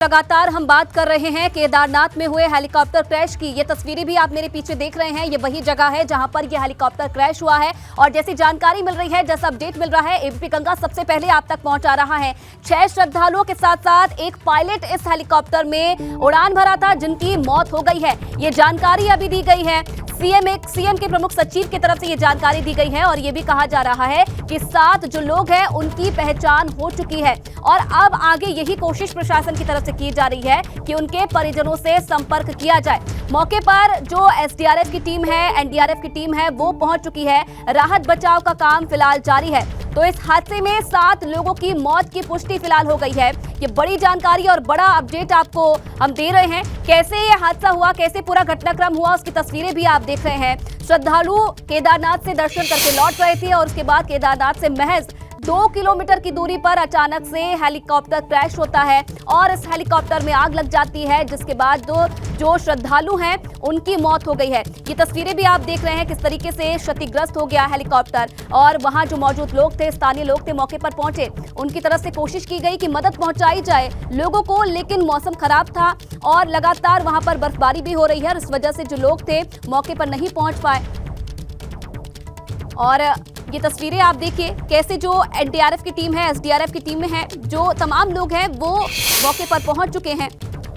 लगातार हम बात कर रहे हैं केदारनाथ में हुए हेलीकॉप्टर क्रैश की। ये तस्वीरें भी आप मेरे पीछे देख रहे हैं, ये वही जगह है जहां पर ये हेलीकॉप्टर क्रैश हुआ है। और जैसी जानकारी मिल रही है, जैसा अपडेट मिल रहा है, एबीपी गंगा सबसे पहले आप तक पहुंचा रहा है। 6 श्रद्धालुओं के साथ साथ एक पायलट इस हेलीकॉप्टर में उड़ान भरा था, जिनकी मौत हो गई है। ये जानकारी अभी दी गई है। सीएम के प्रमुख सचिव की तरफ से ये जानकारी दी गई है और ये भी कहा जा रहा है कि 7 जो लोग हैं उनकी पहचान हो चुकी है और अब आगे यही कोशिश प्रशासन की तरफ से की जा रही है कि उनके परिजनों से संपर्क किया जाए। मौके पर जो एसडीआरएफ की टीम है, एनडीआरएफ की टीम है, वो पहुंच चुकी है। राहत बचाव का काम फिलहाल जारी है। तो इस हादसे में 7 लोगों की मौत की पुष्टि फिलहाल हो गई है। ये बड़ी जानकारी और बड़ा अपडेट आपको हम दे रहे हैं। कैसे ये हादसा हुआ, कैसे पूरा घटनाक्रम हुआ, उसकी तस्वीरें भी आप देख रहे हैं। श्रद्धालु केदारनाथ से दर्शन करके लौट रहे थे और उसके बाद केदारनाथ से महज 2 किलोमीटर की दूरी पर अचानक से हेलीकॉप्टर क्रैश होता है और इस हेलीकॉप्टर में आग लग जाती है, जिसके बाद जो श्रद्धालु हैं उनकी मौत हो गई है। ये तस्वीरें भी आप देख रहे हैं किस तरीके से क्षतिग्रस्त हो गया हेलीकॉप्टर। और वहां जो मौजूद लोग थे, स्थानीय लोग थे, मौके पर पहुंचे। उनकी तरफ से कोशिश की गई कि मदद पहुंचाई जाए लोगों को, लेकिन मौसम खराब था और लगातार वहां पर बर्फबारी भी हो रही है और इस वजह से जो लोग थे मौके पर नहीं पहुंच पाए। और ये तस्वीरें आप देखिए कैसे जो एनडीआरएफ की टीम है, एसडीआरएफ की टीम में है, जो तमाम लोग हैं वो मौके पर पहुंच चुके हैं।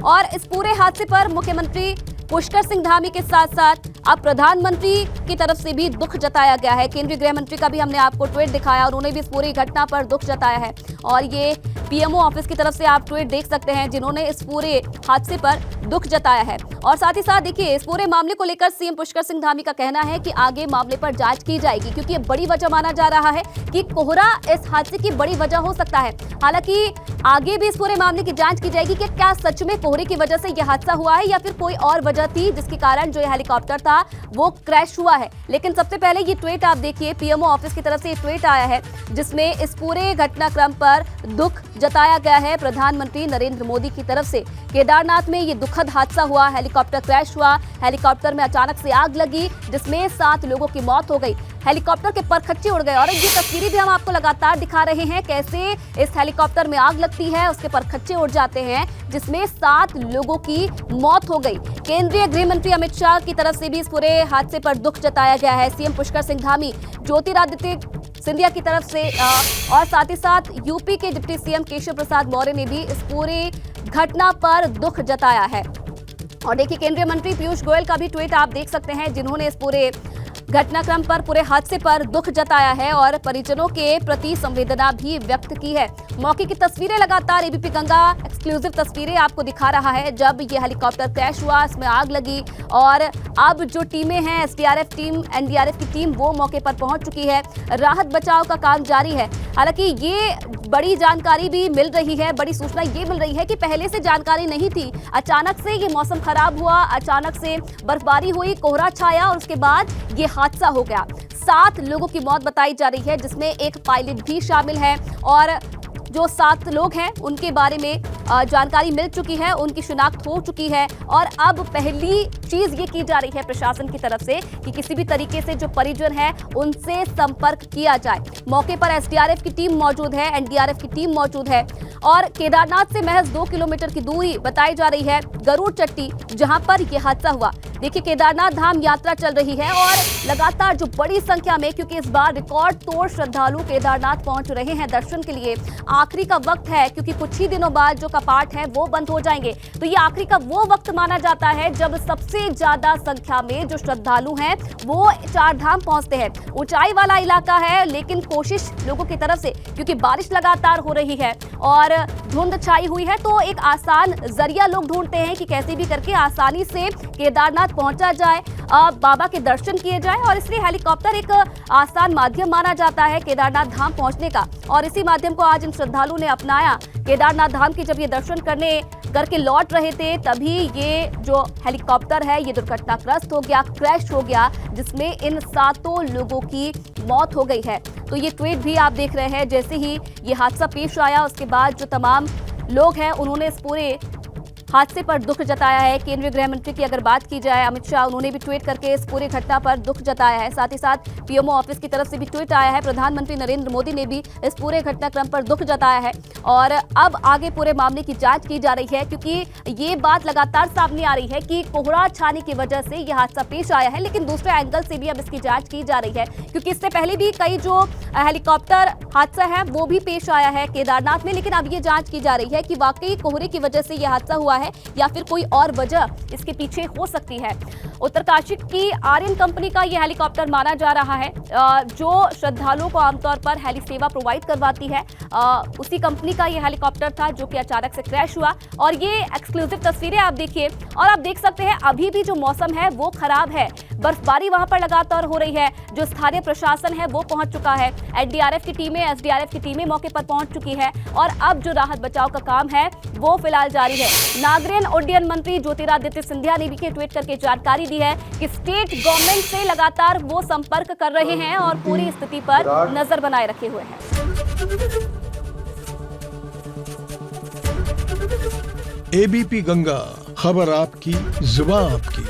और इस पूरे हादसे पर मुख्यमंत्री पुष्कर सिंह धामी के साथ साथ अब प्रधानमंत्री की तरफ से भी दुख जताया गया है। केंद्रीय गृह मंत्री का भी हमने आपको ट्वीट दिखाया और उन्होंने भी इस पूरी घटना पर दुख जताया है। और ये पीएमओ ऑफिस की तरफ से आप ट्वीट देख सकते हैं, जिन्होंने इस पूरे हादसे पर दुख जताया है। और साथ ही साथ देखिए, इस पूरे मामले को लेकर सीएम पुष्कर सिंह धामी का कहना है कि आगे मामले पर जांच की जाएगी, क्योंकि ये बड़ी वजह माना जा रहा है कि कोहरा इस हादसे की बड़ी वजह हो सकता है। हालांकि आगे भी इस पूरे मामले की जांच की जाएगी कि क्या सच में कोहरे की वजह से यह हादसा हुआ है या फिर कोई और वजह थी जिसके कारण जो हेलीकॉप्टर था वो क्रैश हुआ है। लेकिन सबसे पहले ये ट्वीट आप देखिए, पीएमओ ऑफिस की तरफ से ये ट्वीट आया है जिसमें इस पूरे घटनाक्रम पर दुख जताया गया है प्रधानमंत्री नरेंद्र मोदी की तरफ से। केदारनाथ में ये दुखद हादसा हुआ, हेलीकॉप्टर क्रैश हुआ, हेलीकॉप्टर में अचानक से आग लगी जिसमें 7 लोगों की मौत हो गई। हेलीकॉप्टर के परखच्चे उड़ गए और ये तस्वीरें भी हम आपको लगातार दिखा रहे हैं कैसे इस हेलीकॉप्टर में आग लगती है, उसके परखच्चे उड़ जाते हैं, जिसमें 7 लोगों की मौत हो गई। केंद्रीय गृह मंत्री अमित शाह की तरफ से भी इस पूरे हादसे पर दुख जताया गया है। सीएम पुष्कर सिंह धामी, ज्योतिरादित्य सिंधिया की तरफ से और साथ ही साथ यूपी के डिप्टी सीएम केशव प्रसाद मौर्य ने भी इस पूरी घटना पर दुख जताया है। और देखिए, केंद्रीय मंत्री पीयूष गोयल का भी ट्वीट आप देख सकते हैं, जिन्होंने इस पूरे घटनाक्रम पर, पूरे हादसे पर दुख जताया है और परिजनों के प्रति संवेदना भी व्यक्त की है। मौके की तस्वीरें लगातार एबीपी गंगा एक्सक्लूसिव तस्वीरें आपको दिखा रहा है जब ये हेलीकॉप्टर क्रैश हुआ, इसमें आग लगी और अब जो टीमें हैं, एसडीआरएफ टीम, एनडीआरएफ की टीम, वो मौके पर पहुंच चुकी है। राहत बचाव का काम जारी है। हालांकि ये बड़ी जानकारी भी मिल रही है, बड़ी सूचना ये मिल रही है कि पहले से जानकारी नहीं थी। अचानक से ये मौसम खराब हुआ, अचानक से बर्फबारी हुई, कोहरा छाया और उसके बाद ये हादसा हो गया। 7 लोगों की मौत बताई जा रही है, जिसमें एक पायलट भी शामिल है। और जो 7 लोग हैं उनके बारे में जानकारी मिल चुकी है, उनकी शिनाख्त हो चुकी है। और अब पहली चीज ये की जा रही है प्रशासन की तरफ से कि किसी भी तरीके से जो परिजन है उनसे संपर्क किया जाए। मौके पर एसडीआरएफ की टीम मौजूद है, एनडीआरएफ की टीम मौजूद है और केदारनाथ से महज 2 किलोमीटर की दूरी बताई जा रही है गरुड़ चट्टी, जहां पर यह हादसा हुआ। देखिए, केदारनाथ धाम यात्रा चल रही है और लगातार जो बड़ी संख्या में, क्योंकि इस बार रिकॉर्ड तोड़ श्रद्धालु केदारनाथ पहुंच रहे हैं दर्शन के लिए। आखिरी का वक्त है, क्योंकि कुछ ही दिनों बाद जो कपाट है वो बंद हो जाएंगे। तो ये आखिरी का वो वक्त माना जाता है जब सबसे ज्यादा संख्या में जो श्रद्धालु हैं वो 4 धाम पहुंचते हैं। ऊंचाई वाला इलाका है, लेकिन कोशिश लोगों की तरफ से, क्योंकि बारिश लगातार हो रही है और धुंध छाई हुई है, तो एक आसान जरिया लोग ढूंढते हैं कि कैसे भी करके आसानी से केदारनाथ पहुंचा जाए, बाबा के दर्शन किए जाए। और इसलिए हेलीकॉप्टर एक आसान माध्यम माना जाता है केदारनाथ धाम पहुंचने का। और इसी माध्यम को आज इन श्रद्धालुओं ने अपनाया। केदारनाथ धाम के जब ये दर्शन करके लौट रहे थे, तभी ये जो हेलीकॉप्टर है ये दुर्घटनाग्रस्त हो गया, क्रैश हो गया, जिसमें इन 7 लोगों की मौत हो गई है। तो ये ट्वीट भी आप देख रहे हैं, जैसे ही ये हादसा पेश आया उसके बाद जो तमाम लोग हैं उन्होंने इस पूरे हादसे पर दुख जताया है। केंद्रीय गृह मंत्री की अगर बात की जाए, अमित शाह, उन्होंने भी ट्वीट करके इस पूरी घटना पर दुख जताया है। साथ ही साथ पीएमओ ऑफिस की तरफ से भी ट्वीट आया है। प्रधानमंत्री नरेंद्र मोदी ने भी इस पूरे घटनाक्रम पर दुख जताया है और अब आगे पूरे मामले की जांच की जा रही है, क्योंकि ये बात लगातार सामने आ रही है कि कोहरा छाने की वजह से यह हादसा पेश आया है। लेकिन दूसरे एंगल से भी अब इसकी जांच की जा रही है, क्योंकि इससे पहले भी कई जो हेलीकॉप्टर हादसा है वो भी पेश आया है केदारनाथ में। लेकिन अब ये जांच की जा रही है कि वाकई कोहरे की वजह से यह हादसा हुआ है या फिर कोई और वजह इसके पीछे हो सकती है। उत्तरकाशी की आर्यन कंपनी का यह हेलीकॉप्टर माना जा रहा है, जो श्रद्धालुओं को आमतौर पर हेली सेवा प्रोवाइड करवाती है। उसी कंपनी का यह हेलीकॉप्टर था जो कि अचानक से क्रैश हुआ। और ये एक्सक्लूसिव तस्वीरें आप देखिए और आप देख सकते हैं अभी भी जो मौसम है वो खराब है। बर्फबारी वहां पर लगातार हो रही है। जो स्थानीय प्रशासन है वो पहुंच चुका है। एनडीआरएफ की टीमें, एसडीआरएफ की टीमें मौके पर पहुंच चुकी है और अब जो राहत बचाव का काम है वो फिलहाल जारी है। नागरिक उड्डयन मंत्री ज्योतिरादित्य सिंधिया ने भी ट्वीट करके जानकारी दी है कि स्टेट गवर्नमेंट से लगातार वो संपर्क कर रहे हैं और पूरी स्थिति पर नजर बनाए रखे हुए हैं। एबीपी गंगा, खबर आपकी, जुबान आपकी।